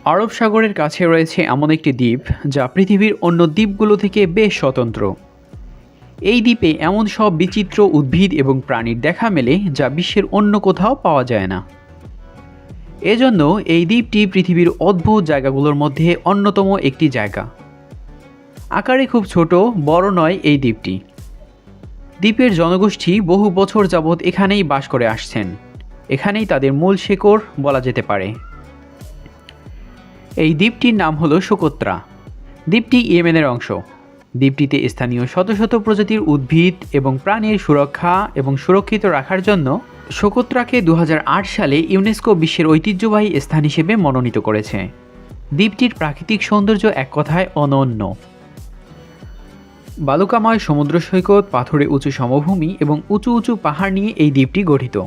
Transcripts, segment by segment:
আরব সাগরের কাছে রয়েছে এমন একটি দ্বীপ যা পৃথিবীর অন্য দ্বীপগুলো থেকে বেশ স্বতন্ত্র। এই দ্বীপে এমন সব বিচিত্র উদ্ভিদ এবং প্রাণীর দেখা মেলে যা বিশ্বের অন্য কোথাও পাওয়া যায় না। এজন্য এই দ্বীপটি পৃথিবীর অদ্ভুত জায়গাগুলোর মধ্যে অন্যতম একটি জায়গা। আকারে খুব ছোট, বড় নয় এই দ্বীপটি। দ্বীপের জনগোষ্ঠী বহু বছর যাবৎ এখানেই বাস করে আসছেন। এখানেই তাদের মূল শেকড় বলা যেতে পারে। এই দ্বীপটির নাম হলো সোকোত্রা। দ্বীপটি ইয়েমেনের অংশ। দ্বীপটিতে স্থানীয় শত শত প্রজাতির উদ্ভিদ এবং প্রাণীর সুরক্ষা এবং সুরক্ষিত রাখার জন্য সোকোত্রাকে 2008 সালে ইউনেস্কো বিশ্বের ঐতিহ্যবাহী স্থান হিসেবে মনোনীত করেছে। দ্বীপটির প্রাকৃতিক সৌন্দর্য এক কথায় অনন্য। বালুকাময় সমুদ্র সৈকত, পাথুরে উঁচু সমভূমি এবং উঁচু উঁচু পাহাড় নিয়ে এই দ্বীপটি গঠিত।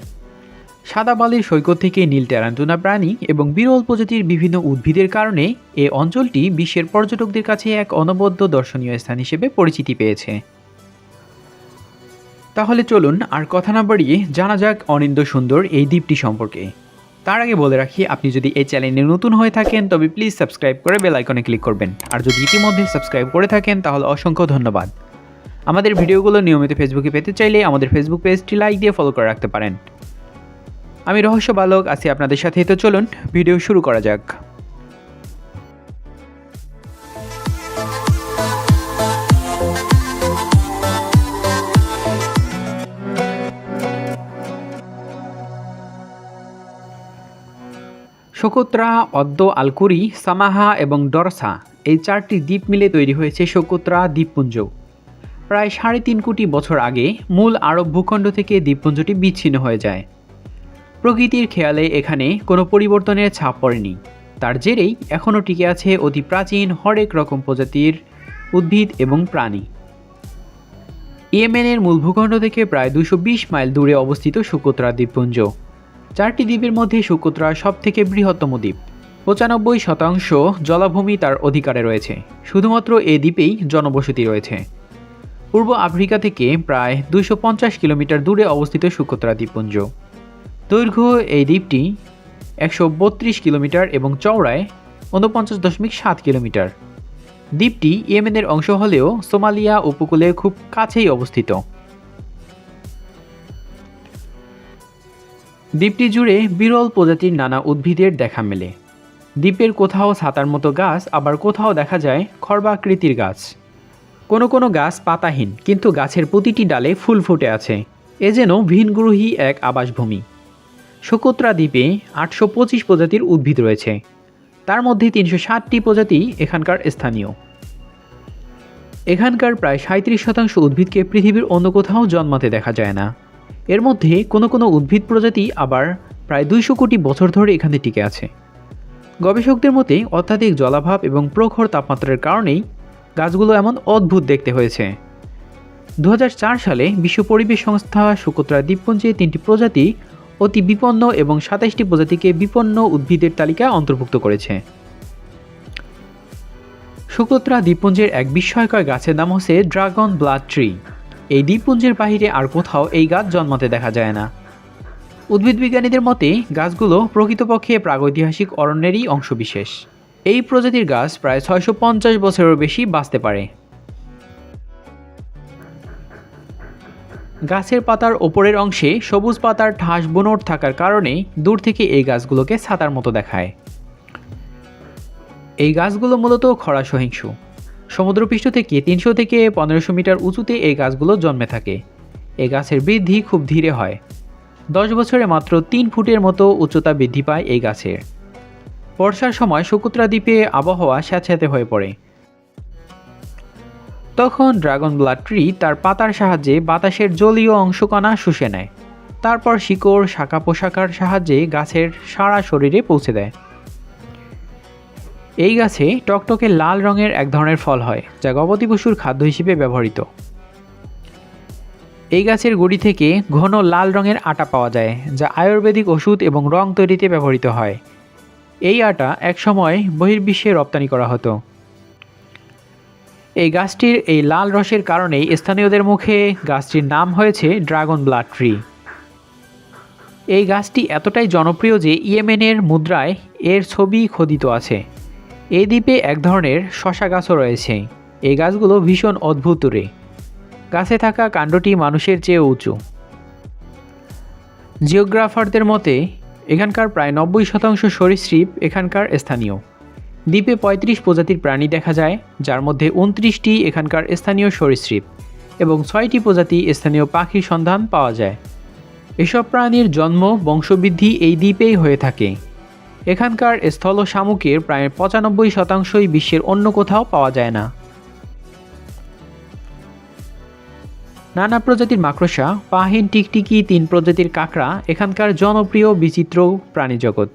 সাদা বালির সৈকত থেকে নীল ট্যারান্টুনা প্রাণী এবং বিরল প্রজাতির বিভিন্ন উদ্ভিদের কারণে এই অঞ্চলটি বিশ্বের পর্যটকদের কাছে এক অনবদ্য দর্শনীয় স্থান হিসেবে পরিচিতি পেয়েছে। তাহলে চলুন আর কথা না বাড়িয়ে জানা যাক অনিন্দ্য সুন্দর এই দ্বীপটি সম্পর্কে। তার আগে বলে রাখি, আপনি যদি এই চ্যানেলে নতুন হয়ে থাকেন তবে প্লিজ সাবস্ক্রাইব করে বেল আইকনে ক্লিক করবেন, আর যদি ইতিমধ্যে সাবস্ক্রাইব করে থাকেন তাহলে অসংখ্য ধন্যবাদ। আমাদের ভিডিওগুলো নিয়মিত ফেসবুকে পেতে চাইলে আমাদের ফেসবুক পেজটি লাইক দিয়ে ফলো করে রাখতে পারেন। আমি রহস্য বালক আছি আপনাদের সাথে। তো চলুন ভিডিও শুরু করা যাক। সোকোত্রা, অদ্দ, আলকুরি, সামাহা এবং ডরসা এই চারটি দ্বীপ মিলে তৈরি হয়েছে সোকোত্রা দ্বীপপুঞ্জ। প্রায় 3.5 কোটি বছর আগে মূল আরব ভূখণ্ড থেকে দ্বীপপুঞ্জটি বিচ্ছিন্ন হয়ে যায়। প্রকৃতির খেয়ালে এখানে কোনো পরিবর্তনের ছাপ পড়েনি। তার জেরেই এখনও টিকে আছে অতি প্রাচীন হরেক রকম প্রজাতির উদ্ভিদ এবং প্রাণী। ইয়েমেনের মূল ভূখণ্ড থেকে প্রায় 220 মাইল দূরে অবস্থিত সোকোত্রা দ্বীপপুঞ্জ। 4টি দ্বীপের মধ্যে সোকোত্রা সবথেকে বৃহত্তম দ্বীপ। 95% জলাভূমি তার অধিকারে রয়েছে। শুধুমাত্র এই দ্বীপেই জনবসতি রয়েছে। পূর্ব আফ্রিকা থেকে প্রায় 250 কিলোমিটার দূরে অবস্থিত সোকোত্রা দ্বীপপুঞ্জ। দৈর্ঘ্য এই দ্বীপটি 132 কিলোমিটার এবং চওড়ায় 49.7 কিলোমিটার। দ্বীপটি ইয়েমেনের অংশ হলেও সোমালিয়া উপকূলের খুব কাছেই অবস্থিত। দ্বীপটি জুড়ে বিরল প্রজাতির নানা উদ্ভিদের দেখা মেলে। দ্বীপের কোথাও ছাতার মতো গাছ, আবার কোথাও দেখা যায় খর্বাকৃতির গাছ। কোনো কোনো গাছ পাতাহীন, কিন্তু গাছের প্রতিটি ডালে ফুল ফুটে আছে। এ যেন ভিনগ্রহী এক আবাসভূমি। সোকোত্রা দ্বীপে 825 প্রজাতির উদ্ভিদ রয়েছে। তার মধ্যে 360টি প্রজাতি এখানকার স্থানীয়। এখানকার প্রায় 37% উদ্ভিদকে পৃথিবীর অন্য কোথাও জন্মাতে দেখা যায় না। এর মধ্যে কোনো কোনো উদ্ভিদ প্রজাতি আবার প্রায় 200 কোটি বছর ধরে এখানে টিকে আছে। গবেষকদের মতে অত্যাধিক জলাভাব এবং প্রখর তাপমাত্রার কারণেই গাছগুলো এমন অদ্ভুত দেখতে হয়েছে। 2004 সালে বিশ্ব পরিবেশ সংস্থা সোকোত্রা দ্বীপপুঞ্জে 3টি প্রজাতি অতি বিপন্ন এবং 27টি প্রজাতিকে বিপন্ন উদ্ভিদের তালিকায় অন্তর্ভুক্ত করেছে। সোকোত্রা দ্বীপপুঞ্জের এক বিস্ময়কর গাছের নাম হচ্ছে ড্রাগন ব্লাড ট্রি। এই দ্বীপপুঞ্জের বাহিরে আর কোথাও এই গাছ জন্মাতে দেখা যায় না। উদ্ভিদবিজ্ঞানীদের মতে গাছগুলো প্রকৃতপক্ষে প্রাগৈতিহাসিক অরণ্যেরই অংশবিশেষ। এই প্রজাতির গাছ প্রায় 650 বছরের বেশি বাঁচতে পারে। গাছের পাতার ওপরের অংশে সবুজ পাতার ঠাস বুনোট থাকার কারণে দূর থেকে এই গাছগুলোকে ছাতার মতো দেখায়। এই গাছগুলো মূলত খরা সহিংসু। সমুদ্রপৃষ্ঠ থেকে 300 থেকে 1500 মিটার উঁচুতে এই গাছগুলো জন্মে থাকে। এই গাছের বৃদ্ধি খুব ধীরে হয়। 10 বছরে মাত্র 3 ফুটের মতো উচ্চতা বৃদ্ধি পায় এই গাছের। বর্ষার সময় সোকোত্রা দ্বীপে আবহাওয়া স্যাঁতস্যাঁতে হয়ে পড়ে। তখন ড্রাগন ব্লাড ট্রি তার পাতার সাহায্যে বাতাসের জলীয় অংশকণা শুষে নেয়। তারপর শিকড়, শাখা পোশাকার সাহায্যে গাছের সারা শরীরে পৌঁছে দেয়। এই গাছে টকটকে লাল রঙের এক ধরনের ফল হয়, যা গবাদি পশুর খাদ্য হিসেবে ব্যবহৃত। এই গাছের গুড়ি থেকে ঘন লাল রঙের আটা পাওয়া যায়, যা আয়ুর্বেদিক ওষুধ এবং রং তৈরিতে ব্যবহৃত হয়। এই আটা একসময় বহির্বিশ্বে রপ্তানি করা হতো। এই গাছটির এই লাল রসের কারণেই স্থানীয়দের মুখে গাছটির নাম হয়েছে ড্রাগন ব্লাড ট্রি। এই গাছটি এতটাই জনপ্রিয় যে ইয়েমেনের মুদ্রায় এর ছবি খোদিত আছে। এই দ্বীপে এক ধরনের শসা গাছও রয়েছে। এই গাছগুলো ভীষণ অদ্ভুত রে। গাছে থাকা কাণ্ডটি মানুষের চেয়ে উঁচু। জিওগ্রাফারদের মতে এখানকার প্রায় 90% সরীসৃপ এখানকার স্থানীয়। দ্বীপে 35 প্রজাতির প্রাণী দেখা যায়, যার মধ্যে 29টি এখানকার স্থানীয় সরীসৃপ এবং 6টি প্রজাতি স্থানীয় পাখির সন্ধান পাওয়া যায়। এসব প্রাণীর জন্ম বংশবৃদ্ধি এই দ্বীপেই হয়ে থাকে। এখানকার স্থল শামুকের প্রায় 95%ই বিশ্বের অন্য কোথাও পাওয়া যায় না। নানা প্রজাতির মাকড়সা, পাহিন, টিকটিকি, 3 প্রজাতির কাঁকড়া এখানকার জনপ্রিয় বিচিত্র প্রাণীজগৎ।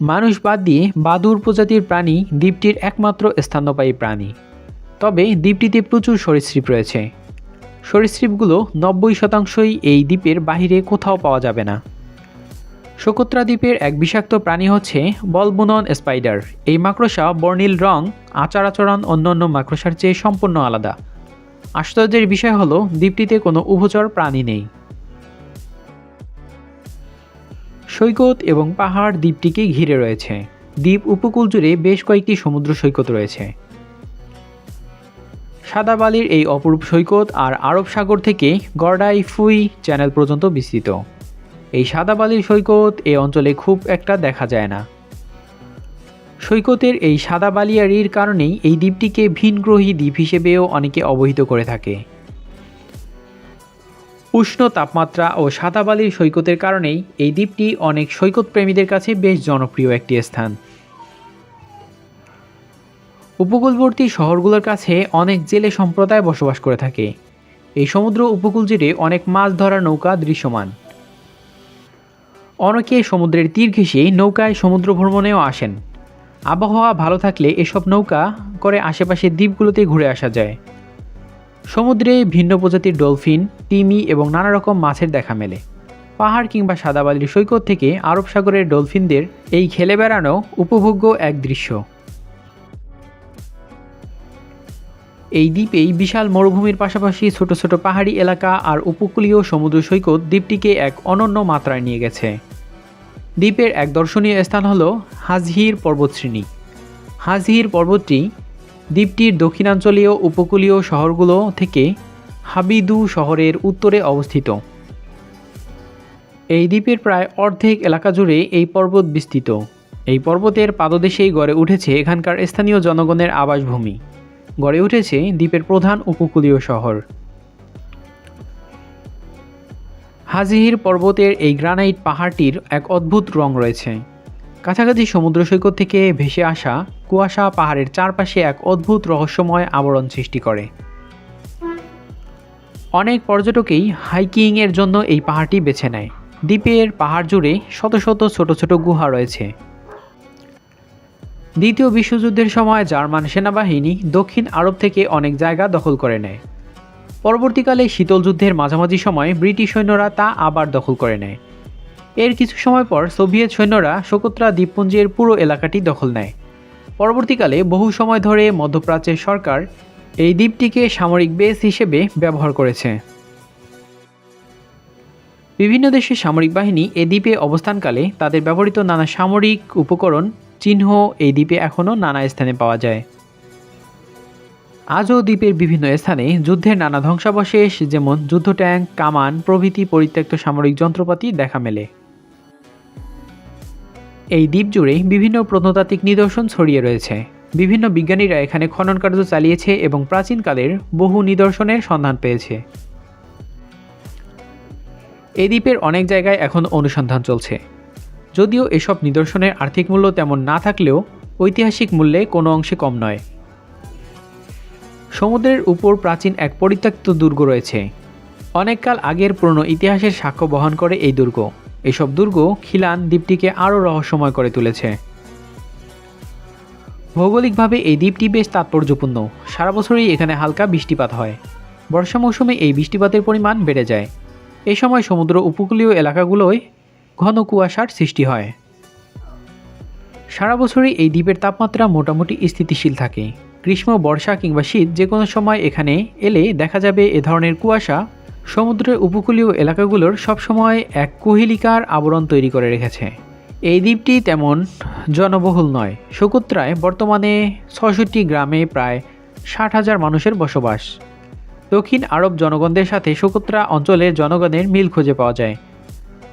মানুষ বাদ দিয়ে বাদুড় প্রজাতির প্রাণী দ্বীপটির একমাত্র স্তন্যপায়ী প্রাণী। তবে দ্বীপটিতে প্রচুর সরীসৃপ রয়েছে। সরীসৃপগুলো 90%ই এই দ্বীপের বাহিরে কোথাও পাওয়া যাবে না। সোকোত্রা দ্বীপের এক বিষাক্ত প্রাণী হচ্ছে বলবুনন স্পাইডার। এই মাকড়সা বর্ণিল রং, আচার আচরণ অন্যান্য মাকড়সার চেয়ে সম্পূর্ণ আলাদা। আশ্চর্যের বিষয় হলো দ্বীপটিতে কোনো উভচর প্রাণী নেই। সৈকত এবং পাহাড় দ্বীপটিকে ঘিরে রয়েছে। দ্বীপ উপকূল জুড়ে বেশ কয়েকটি সমুদ্র সৈকত রয়েছে। সাদা বালির এই অপরূপ সৈকত আর আরব সাগর থেকে গর্ডাইফুই চ্যানেল পর্যন্ত বিস্তৃত। এই সাদা বালির সৈকত এই অঞ্চলে খুব একটা দেখা যায় না। সৈকতের এই সাদা বালিয়ারির কারণেই এই দ্বীপটিকে ভিনগ্রহী দ্বীপ হিসেবেও অনেকে অবহিত করে থাকে। উষ্ণ তাপমাত্রা ও সাদা বালির সৈকতের কারণেই এই দ্বীপটি অনেক সৈকত প্রেমীদের কাছে বেশ জনপ্রিয় একটি স্থান। উপকূলবর্তী শহরগুলোর কাছে অনেক জেলে সম্প্রদায় বসবাস করে থাকে। এই সমুদ্র উপকূল জুড়ে অনেক মাছ ধরার নৌকা দৃশ্যমান। অনেকে সমুদ্রের তীর ঘেঁষে নৌকায় সমুদ্র ভ্রমণেও আসেন। আবহাওয়া ভালো থাকলে এসব নৌকা করে আশেপাশের দ্বীপগুলোতে ঘুরে আসা যায়। সমুদ্রে ভিন্ন প্রজাতির ডলফিন, তিমি এবং নানা রকম মাছের দেখা মেলে। পাহাড় কিংবা সাদা বালির সৈকত থেকে আরব সাগরের ডলফিনদের এই খেলে বেড়ানো উপভোগ্য এক দৃশ্য। এই দ্বীপেই বিশাল মরুভূমির পাশাপাশি ছোট ছোট পাহাড়ি এলাকা আর উপকূলীয় সমুদ্র সৈকত দ্বীপটিকে এক অনন্য মাত্রায় নিয়ে গেছে। দ্বীপের এক দর্শনীয় স্থান হল হাজহির পর্বতশ্রেণী। হাজহির পর্বতটি দ্বীপটির দক্ষিণাঞ্চলীয় উপকূলীয় শহরগুলো থেকে হাবিদু শহরের উত্তরে অবস্থিত। এই দ্বীপের প্রায় অর্ধেক এলাকা জুড়ে এই পর্বত বিস্তৃত। এই পর্বতের পাদদেশেই গড়ে উঠেছে এখানকার স্থানীয় জনগণের আবাসভূমি। গড়ে উঠেছে দ্বীপের প্রধান উপকূলীয় শহর। হাজিহির পর্বতের এই গ্রানাইট পাহাড়টির এক অদ্ভুত রং রয়েছে। কাছাকাছি সমুদ্র সৈকত থেকে ভেসে আসা কুয়াশা পাহাড়ের চারপাশে এক অদ্ভুত রহস্যময় আবরণ সৃষ্টি করে। অনেক পর্যটকই হাইকিংয়ের জন্য এই পাহাড়টি বেছে নেয়। দ্বীপের পাহাড় জুড়ে শত শত ছোট ছোট গুহা রয়েছে। দ্বিতীয় বিশ্বযুদ্ধের সময় জার্মান সেনাবাহিনী দক্ষিণ আরব থেকে অনেক জায়গা দখল করে নেয়। পরবর্তীকালে শীতল যুদ্ধের মাঝামাঝি সময় ব্রিটিশ সৈন্যরা তা আবার দখল করে নেয়। এর কিছু সময় পর সোভিয়েত সৈন্যরা সোকোত্রা দ্বীপপুঞ্জের পুরো এলাকাটি দখল নেয়। পরবর্তীকালে বহু সময় ধরে মধ্যপ্রাচ্যের সরকার এই দ্বীপটিকে সামরিক বেস হিসেবে ব্যবহার করেছে। বিভিন্ন দেশের সামরিক বাহিনী এই দ্বীপে অবস্থানকালে তাদের ব্যবহৃত নানা সামরিক উপকরণ চিহ্ন এই দ্বীপে এখনও নানা স্থানে পাওয়া যায়। আজও দ্বীপের বিভিন্ন স্থানে যুদ্ধের নানা ধ্বংসাবশেষ যেমন যুদ্ধ ট্যাঙ্ক, কামান প্রভৃতি পরিত্যক্ত সামরিক যন্ত্রপাতি দেখা মেলে। এই দ্বীপ জুড়ে বিভিন্ন প্রত্নতাত্ত্বিক নিদর্শন ছড়িয়ে রয়েছে। বিভিন্ন বিজ্ঞানীরা এখানে খনন কার্য চালিয়েছে এবং প্রাচীনকালের বহু নিদর্শনের সন্ধান পেয়েছে। এই দ্বীপের অনেক জায়গায় এখন অনুসন্ধান চলছে। যদিও এসব নিদর্শনের আর্থিক মূল্য তেমন না থাকলেও ঐতিহাসিক মূল্যে কোনো অংশে কম নয়। সমুদ্রের উপর প্রাচীন এক পরিত্যক্ত দুর্গ রয়েছে। অনেককাল আগের পুরনো ইতিহাসের সাক্ষ্য বহন করে এই দুর্গ। এসব দুর্গ খিলান দ্বীপটিকে আরও রহস্যময় করে তুলেছে। ভৌগোলিকভাবে এই দ্বীপটি বেশ তাৎপর্যপূর্ণ। সারা বছরই এখানে হালকা বৃষ্টিপাত হয়। বর্ষা মৌসুমে এই বৃষ্টিপাতের পরিমাণ বেড়ে যায়। এই সময় সমুদ্র উপকূলীয় এলাকাগুলোয় ঘন কুয়াশার সৃষ্টি হয়। সারা বছরই এই দ্বীপের তাপমাত্রা মোটামুটি স্থিতিশীল থাকে। গ্রীষ্ম, বর্ষা কিংবা শীত যে কোনো সময় এখানে এলে দেখা যাবে এ ধরনের কুয়াশা সমুদ্রের উপকূলীয় এলাকাগুলোর সবসময় এক কুহেলিকার আবরণ তৈরি করে রেখেছে। এই দ্বীপটি তেমন জনবহুল নয়। সোকোত্রায় বর্তমানে ৬৬ গ্রামে প্রায় ৬০,০০০ মানুষের বসবাস। দক্ষিণ আরব জনগণদের সাথে সোকোত্রা অঞ্চলের জনগণের মিল খুঁজে পাওয়া যায়,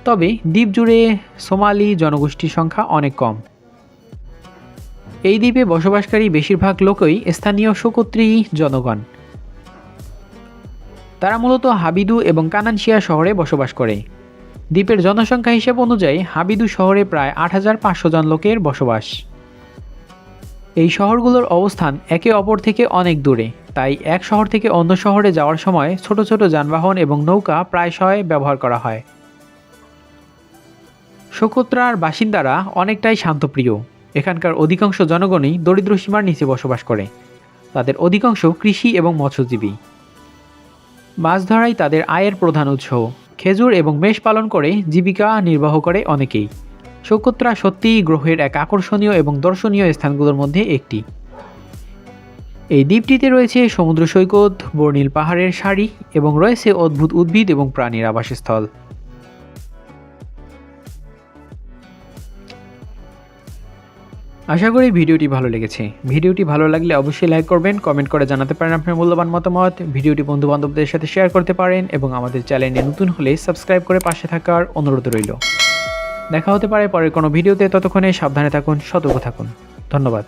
তবে দ্বীপ জুড়ে সোমালি জনগোষ্ঠীর সংখ্যা অনেক কম। এই দ্বীপে বসবাসকারী বেশিরভাগ লোকই স্থানীয় সোকোত্রি জনগণ। তারা মূলত হাবিদু এবং কানানশিয়া শহরে বসবাস করে। দ্বীপের জনসংখ্যা হিসেব অনুযায়ী হাবিদু শহরে প্রায় ৮৫০০ জন লোকের বসবাস। এই শহরগুলোর অবস্থান একে অপর থেকে অনেক দূরে, তাই এক শহর থেকে অন্য শহরে যাওয়ার সময় ছোট ছোট যানবাহন এবং নৌকা প্রায়শই ব্যবহার করা হয়। সোকোত্রার বাসিন্দারা অনেকটাই শান্তপ্রিয়। এখানকার অধিকাংশ জনগণই দরিদ্র সীমার নিচে বসবাস করে। তাদের অধিকাংশ কৃষি এবং মৎস্যজীবী। মাছ ধরাই তাদের আয়ের প্রধান উৎস। খেজুর এবং মেষ পালন করে জীবিকা নির্বাহ করে অনেকেই। সোকোত্রা সত্যিই গ্রহের এক আকর্ষণীয় এবং দর্শনীয় স্থানগুলোর মধ্যে একটি। এই দ্বীপটিতে রয়েছে সমুদ্র সৈকত, বর্ণিল পাহাড়ের সারি এবং রয়েছে অদ্ভুত উদ্ভিদ এবং প্রাণীর আবাসস্থল। আশা করি ভিডিওটি ভালো লেগেছে। ভিডিওটি ভালো লাগলে অবশ্যই লাইক করবেন, কমেন্ট করে জানাতে পারেন আপনার মূল্যবান মতামত। ভিডিওটি বন্ধুবান্ধবদের সাথে শেয়ার করতে পারেন এবং আমাদের চ্যানেলে নতুন হলে সাবস্ক্রাইব করে পাশে থাকার অনুরোধ রইল। দেখা হতে পারে পরের কোনো ভিডিওতে। ততক্ষণে সাবধানে থাকুন, সতর্ক থাকুন। ধন্যবাদ।